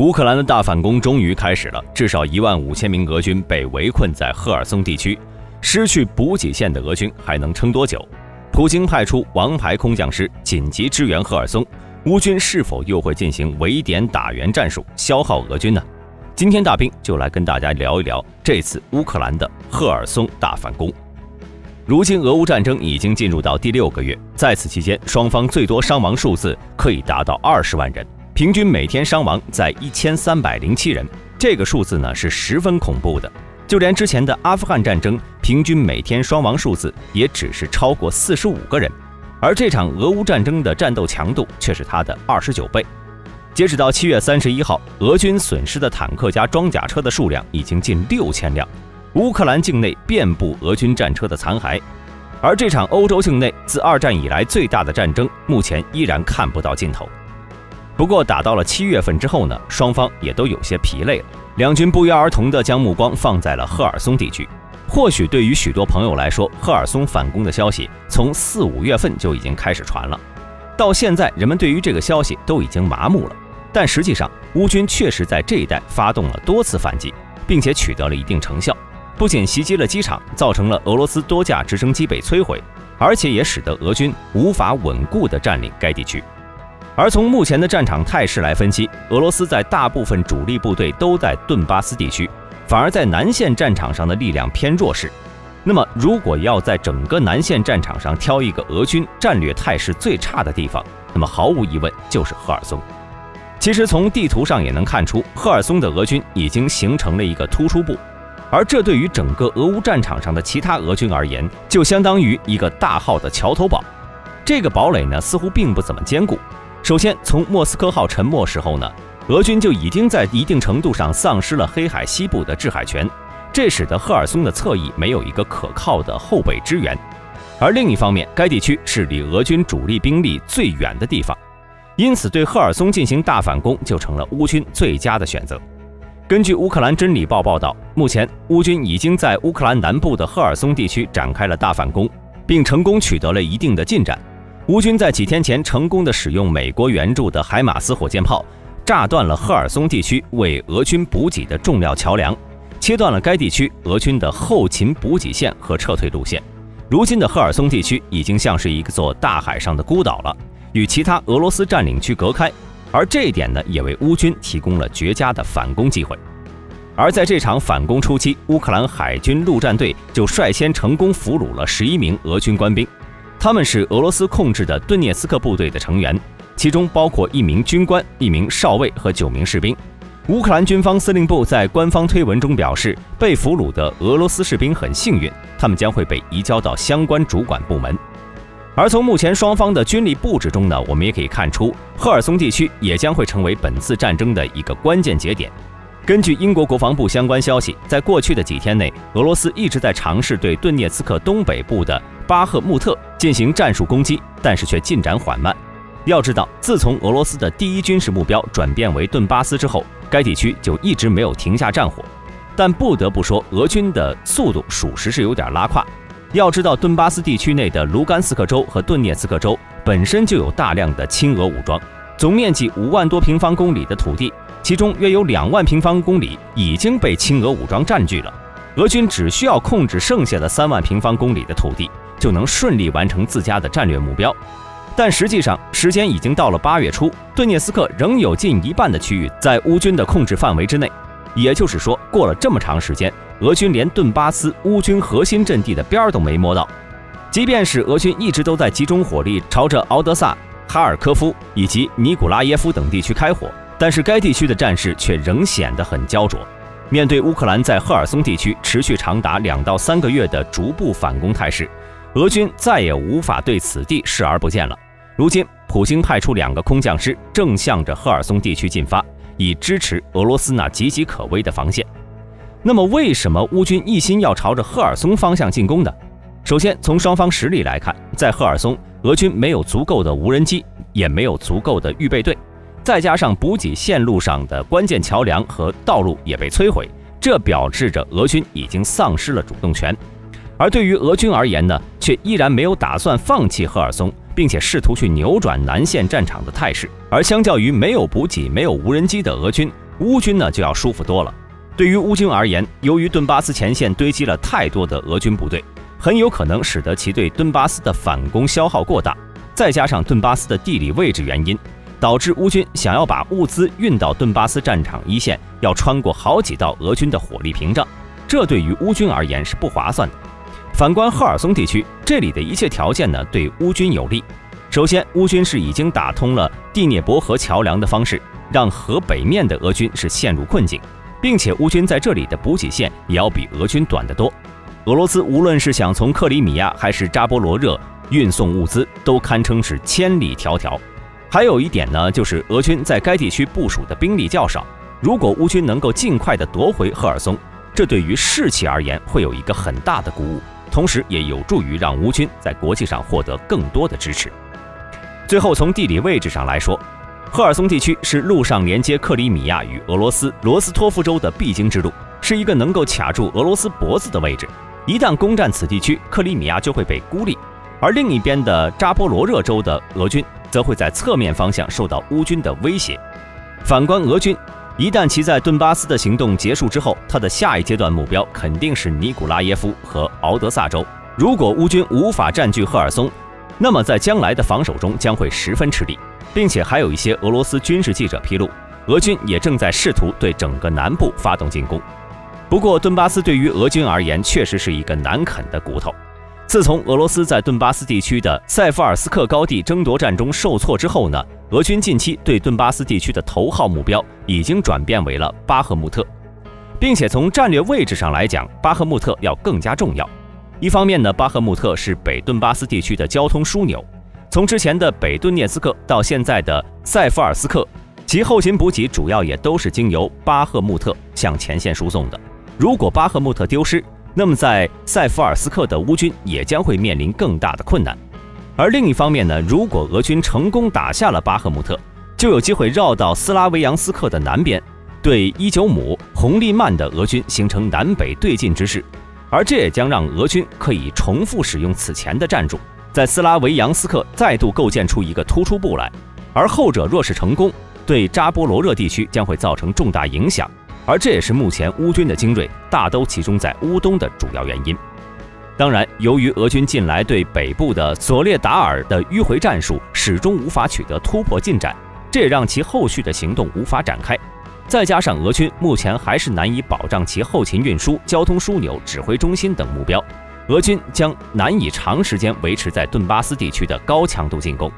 乌克兰的大反攻终于开始了，至少15000名俄军被围困在赫尔松地区，失去补给线的俄军还能撑多久？普京派出王牌空降师紧急支援赫尔松，乌军是否又会进行围点打援战术，消耗俄军呢？今天大兵就来跟大家聊一聊这次乌克兰的赫尔松大反攻。如今俄乌战争已经进入到第6个月，在此期间，双方最多伤亡数字可以达到20万人，平均每天伤亡在1307人，这个数字呢是十分恐怖的。就连之前的阿富汗战争，平均每天伤亡数字也只是超过45个人，而这场俄乌战争的战斗强度却是它的29倍。截止到7月31号，俄军损失的坦克加装甲车的数量已经近6000辆，乌克兰境内遍布俄军战车的残骸。而这场欧洲境内自2战以来最大的战争，目前依然看不到尽头。不过打到了7月份之后呢，双方也都有些疲累了，两军不约而同地将目光放在了赫尔松地区。或许对于许多朋友来说，赫尔松反攻的消息从4、5月份就已经开始传了，到现在人们对于这个消息都已经麻木了。但实际上，乌军确实在这一带发动了多次反击，并且取得了一定成效，不仅袭击了机场，造成了俄罗斯多架直升机被摧毁，而且也使得俄军无法稳固地占领该地区。而从目前的战场态势来分析，俄罗斯在大部分主力部队都在顿巴斯地区，反而在南线战场上的力量偏弱势。那么如果要在整个南线战场上挑一个俄军战略态势最差的地方，那么毫无疑问就是赫尔松。其实从地图上也能看出，赫尔松的俄军已经形成了一个突出部，而这对于整个俄乌战场上的其他俄军而言，就相当于一个大号的桥头堡。这个堡垒呢，似乎并不怎么坚固。首先，从莫斯科号沉没时候呢，俄军就已经在一定程度上丧失了黑海西部的制海权，这使得赫尔松的侧翼没有一个可靠的后备支援。而另一方面，该地区是离俄军主力兵力最远的地方，因此对赫尔松进行大反攻就成了乌军最佳的选择。根据乌克兰真理报报道，目前乌军已经在乌克兰南部的赫尔松地区展开了大反攻，并成功取得了一定的进展。乌军在几天前成功地使用美国援助的海马斯火箭炮，炸断了赫尔松地区为俄军补给的重要桥梁，切断了该地区俄军的后勤补给线和撤退路线。如今的赫尔松地区已经像是一座大海上的孤岛了，与其他俄罗斯占领区隔开，而这一点呢，也为乌军提供了绝佳的反攻机会。而在这场反攻初期，乌克兰海军陆战队就率先成功俘虏了11名俄军官兵，他们是俄罗斯控制的顿涅茨克部队的成员，其中包括1名军官、1名少尉和9名士兵。乌克兰军方司令部在官方推文中表示，被俘虏的俄罗斯士兵很幸运，他们将会被移交到相关主管部门。而从目前双方的军力布置中呢，我们也可以看出，赫尔松地区也将会成为本次战争的一个关键节点。根据英国国防部相关消息，在过去的几天内，俄罗斯一直在尝试对顿涅茨克东北部的巴赫穆特进行战术攻击，但是却进展缓慢。要知道，自从俄罗斯的第一军事目标转变为顿巴斯之后，该地区就一直没有停下战火。但不得不说，俄军的速度属实是有点拉胯。要知道，顿巴斯地区内的卢甘斯克州和顿涅茨克州本身就有大量的亲俄武装，总面积5万多平方公里的土地，其中约有2万平方公里已经被亲俄武装占据了。俄军只需要控制剩下的3万平方公里的土地，就能顺利完成自家的战略目标。但实际上，时间已经到了8月初，顿涅斯克仍有近1半的区域在乌军的控制范围之内。也就是说，过了这么长时间，俄军连顿巴斯乌军核心阵地的边儿都没摸到。即便是俄军一直都在集中火力朝着敖德萨、哈尔科夫以及尼古拉耶夫等地区开火，但是该地区的战事却仍显得很焦灼。面对乌克兰在赫尔松地区持续长达2到3个月的逐步反攻态势，俄军再也无法对此地视而不见了。如今，普京派出2个空降师正向着赫尔松地区进发，以支持俄罗斯那岌岌可危的防线。那么，为什么乌军一心要朝着赫尔松方向进攻呢？首先，从双方实力来看，在赫尔松，俄军没有足够的无人机，也没有足够的预备队，再加上补给线路上的关键桥梁和道路也被摧毁，这表示着俄军已经丧失了主动权。而对于俄军而言呢，却依然没有打算放弃赫尔松，并且试图去扭转南线战场的态势。而相较于没有补给、没有无人机的俄军，乌军呢就要舒服多了。对于乌军而言，由于顿巴斯前线堆积了太多的俄军部队，很有可能使得其对顿巴斯的反攻消耗过大，再加上顿巴斯的地理位置原因，导致乌军想要把物资运到顿巴斯战场一线，要穿过好几道俄军的火力屏障，这对于乌军而言是不划算的。反观赫尔松地区，这里的一切条件呢对乌军有利。首先，乌军是已经打通了第聂伯河桥梁的方式，让河北面的俄军是陷入困境，并且乌军在这里的补给线也要比俄军短得多。俄罗斯无论是想从克里米亚还是扎波罗热运送物资，都堪称是千里迢迢。还有一点呢，就是俄军在该地区部署的兵力较少，如果乌军能够尽快地夺回赫尔松，这对于士气而言会有一个很大的鼓舞，同时也有助于让乌军在国际上获得更多的支持。最后，从地理位置上来说，赫尔松地区是陆上连接克里米亚与俄罗斯罗斯托夫州的必经之路，是一个能够卡住俄罗斯脖子的位置。一旦攻占此地区，克里米亚就会被孤立，而另一边的扎波罗热州的俄军则会在侧面方向受到乌军的威胁。反观俄军，一旦其在顿巴斯的行动结束之后，他的下一阶段目标肯定是尼古拉耶夫和敖德萨州。如果乌军无法占据赫尔松，那么在将来的防守中将会十分吃力，并且还有一些俄罗斯军事记者披露，俄军也正在试图对整个南部发动进攻。不过，顿巴斯对于俄军而言确实是一个难啃的骨头。自从俄罗斯在顿巴斯地区的塞夫尔斯克高地争夺战中受挫之后呢，俄军近期对顿巴斯地区的头号目标已经转变为了巴赫穆特，并且从战略位置上来讲，巴赫穆特要更加重要。一方面呢，巴赫穆特是北顿巴斯地区的交通枢纽，从之前的北顿涅茨克到现在的塞夫尔斯克，其后勤补给主要也都是经由巴赫穆特向前线输送的。如果巴赫穆特丢失，那么在塞夫尔斯克的乌军也将会面临更大的困难。而另一方面呢，如果俄军成功打下了巴赫穆特，就有机会绕到斯拉维扬斯克的南边，对伊久姆、洪利曼的俄军形成南北对进之势，而这也将让俄军可以重复使用此前的战术，在斯拉维扬斯克再度构建出一个突出部来。而后者若是成功，对扎波罗热地区将会造成重大影响，而这也是目前乌军的精锐大都集中在乌东的主要原因。当然，由于俄军近来对北部的索列达尔的迂回战术始终无法取得突破进展，这也让其后续的行动无法展开。再加上俄军目前还是难以保障其后勤运输、交通枢纽、指挥中心等目标，俄军将难以长时间维持在顿巴斯地区的高强度进攻。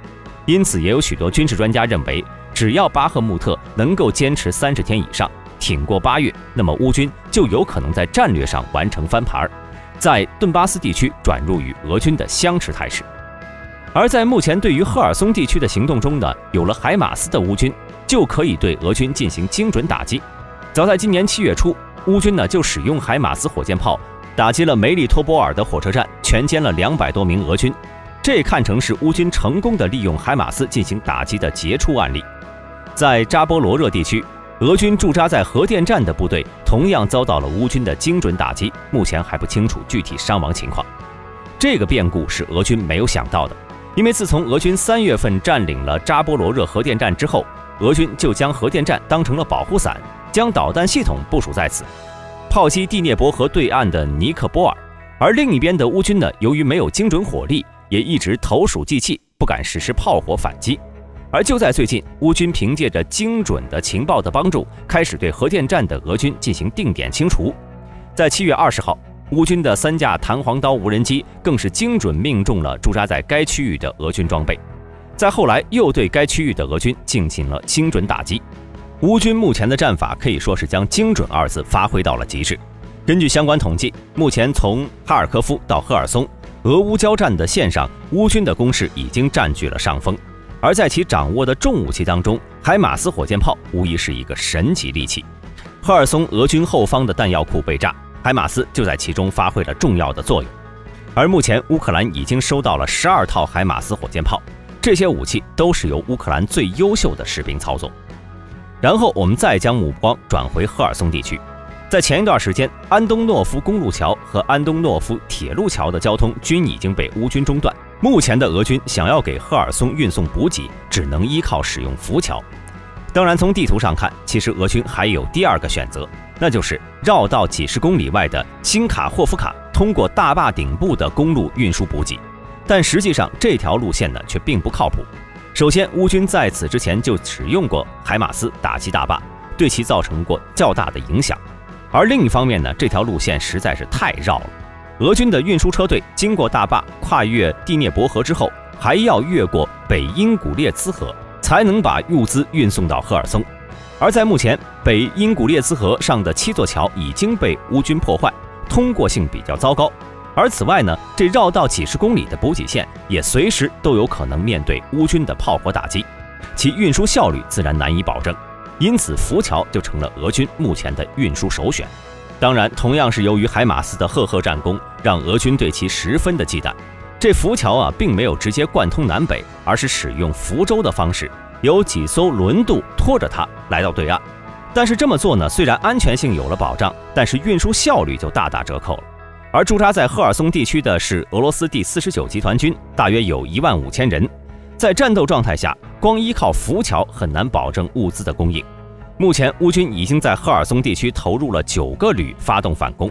因此，也有许多军事专家认为，只要巴赫穆特能够坚持30天以上，挺过8月，那么乌军就有可能在战略上完成翻盘，在顿巴斯地区转入与俄军的相持态势。而在目前对于赫尔松地区的行动中呢，有了海马斯的乌军就可以对俄军进行精准打击。早在今年7月初，乌军呢就使用海马斯火箭炮打击了梅里托波尔的火车站，全歼了200多名俄军，这看成是乌军成功的利用海马斯进行打击的杰出案例。在扎波罗热地区，俄军驻扎在核电站的部队同样遭到了乌军的精准打击，目前还不清楚具体伤亡情况。这个变故是俄军没有想到的，因为自从俄军3月份占领了扎波罗热核电站之后，俄军就将核电站当成了保护伞，将导弹系统部署在此，炮击第聂伯河对岸的尼克波尔。而另一边的乌军呢，由于没有精准火力，也一直投鼠忌器，不敢实施炮火反击。而就在最近，乌军凭借着精准的情报的帮助，开始对核电站的俄军进行定点清除。在7月20号，乌军的3架弹簧刀无人机更是精准命中了驻扎在该区域的俄军装备。再后来，又对该区域的俄军进行了精准打击。乌军目前的战法可以说是将精准2字发挥到了极致。根据相关统计，目前从哈尔科夫到赫尔松，俄乌交战的线上，乌军的攻势已经占据了上风。而在其掌握的重武器当中，海马斯火箭炮无疑是一个神级利器。赫尔松俄军后方的弹药库被炸，海马斯就在其中发挥了重要的作用。而目前乌克兰已经收到了12套海马斯火箭炮，这些武器都是由乌克兰最优秀的士兵操纵。然后我们再将目光转回赫尔松地区，在前一段时间，安东诺夫公路桥和安东诺夫铁路桥的交通均已经被乌军中断。目前的俄军想要给赫尔松运送补给，只能依靠使用浮桥。当然，从地图上看，其实俄军还有第二个选择，那就是绕道几十公里外的新卡霍夫卡，通过大坝顶部的公路运输补给。但实际上，这条路线呢却并不靠谱。首先，乌军在此之前就使用过海马斯打击大坝，对其造成过较大的影响。而另一方面呢，这条路线实在是太绕了。俄军的运输车队经过大坝，跨越第聂伯河之后，还要越过北因古列兹河，才能把物资运送到赫尔松。而在目前，北因古列兹河上的7座桥已经被乌军破坏，通过性比较糟糕。而此外呢，这绕道几十公里的补给线也随时都有可能面对乌军的炮火打击，其运输效率自然难以保证。因此，浮桥就成了俄军目前的运输首选。当然，同样是由于海马斯的赫赫战功，让俄军对其十分的忌惮。这浮桥并没有直接贯通南北，而是使用浮舟的方式，有几艘轮渡拖着它来到对岸。但是这么做呢，虽然安全性有了保障，但是运输效率就大打折扣了。而驻扎在赫尔松地区的是俄罗斯第49集团军，大约有15000人。在战斗状态下，光依靠浮桥很难保证物资的供应。目前，乌军已经在赫尔松地区投入了9个旅发动反攻，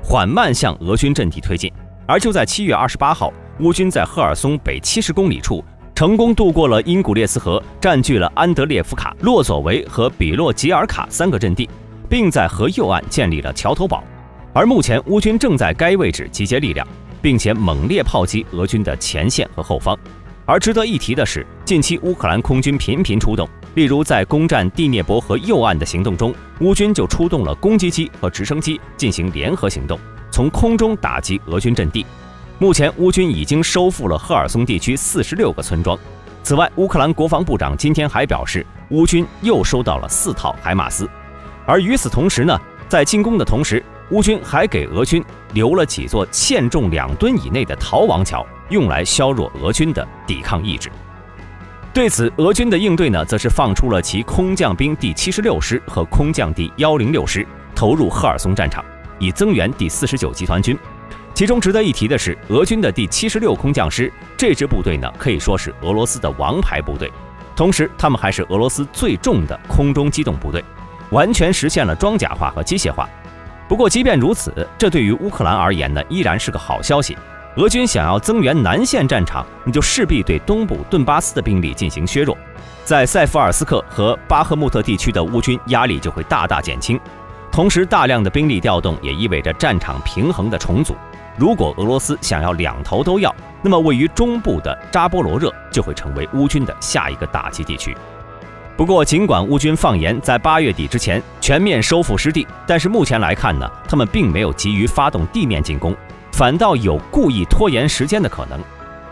缓慢向俄军阵地推进。而就在7月28号，乌军在赫尔松北70公里处成功渡过了因古列斯河，占据了安德烈夫卡、洛佐维和比洛吉尔卡3个阵地，并在河右岸建立了桥头堡。而目前，乌军正在该位置集结力量，并且猛烈炮击俄军的前线和后方。而值得一提的是，近期乌克兰空军频频出动，例如在攻占第聂伯河右岸的行动中，乌军就出动了攻击机和直升机进行联合行动，从空中打击俄军阵地。目前，乌军已经收复了赫尔松地区46个村庄。此外，乌克兰国防部长今天还表示，乌军又收到了4套海马斯。而与此同时呢，在进攻的同时，乌军还给俄军留了几座限重2吨以内的逃亡桥，用来削弱俄军的抵抗意志。对此，俄军的应对呢，则是放出了其空降兵第76师和空降第106师，投入赫尔松战场，以增援第49集团军。其中值得一提的是，俄军的第76空降师这支部队呢，可以说是俄罗斯的王牌部队，同时他们还是俄罗斯最重的空中机动部队，完全实现了装甲化和机械化。不过，即便如此，这对于乌克兰而言呢，依然是个好消息。俄军想要增援南线战场，那就势必对东部顿巴斯的兵力进行削弱，在塞夫尔斯克和巴赫穆特地区的乌军压力就会大大减轻。同时，大量的兵力调动也意味着战场平衡的重组。如果俄罗斯想要2头都要，那么位于中部的扎波罗热就会成为乌军的下一个打击地区。不过，尽管乌军放言在8月底之前全面收复失地，但是目前来看呢，他们并没有急于发动地面进攻，反倒有故意拖延时间的可能。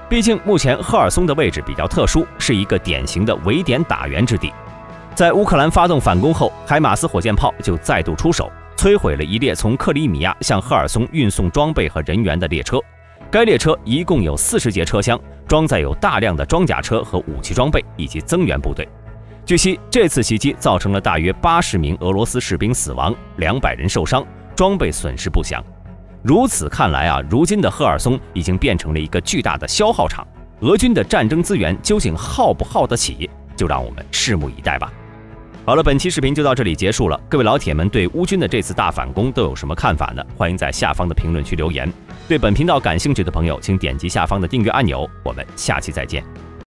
毕竟，目前赫尔松的位置比较特殊，是一个典型的围点打援之地。在乌克兰发动反攻后，海马斯火箭炮就再度出手，摧毁了一列从克里米亚向赫尔松运送装备和人员的列车。该列车一共有40节车厢，装载有大量的装甲车和武器装备以及增援部队。据悉，这次袭击造成了大约80名俄罗斯士兵死亡，200人受伤，装备损失不详。如此看来如今的赫尔松已经变成了一个巨大的消耗场，俄军的战争资源究竟耗不耗得起，就让我们拭目以待吧。好了，本期视频就到这里结束了。各位老铁们对乌军的这次大反攻都有什么看法呢？欢迎在下方的评论区留言。对本频道感兴趣的朋友，请点击下方的订阅按钮。我们下期再见。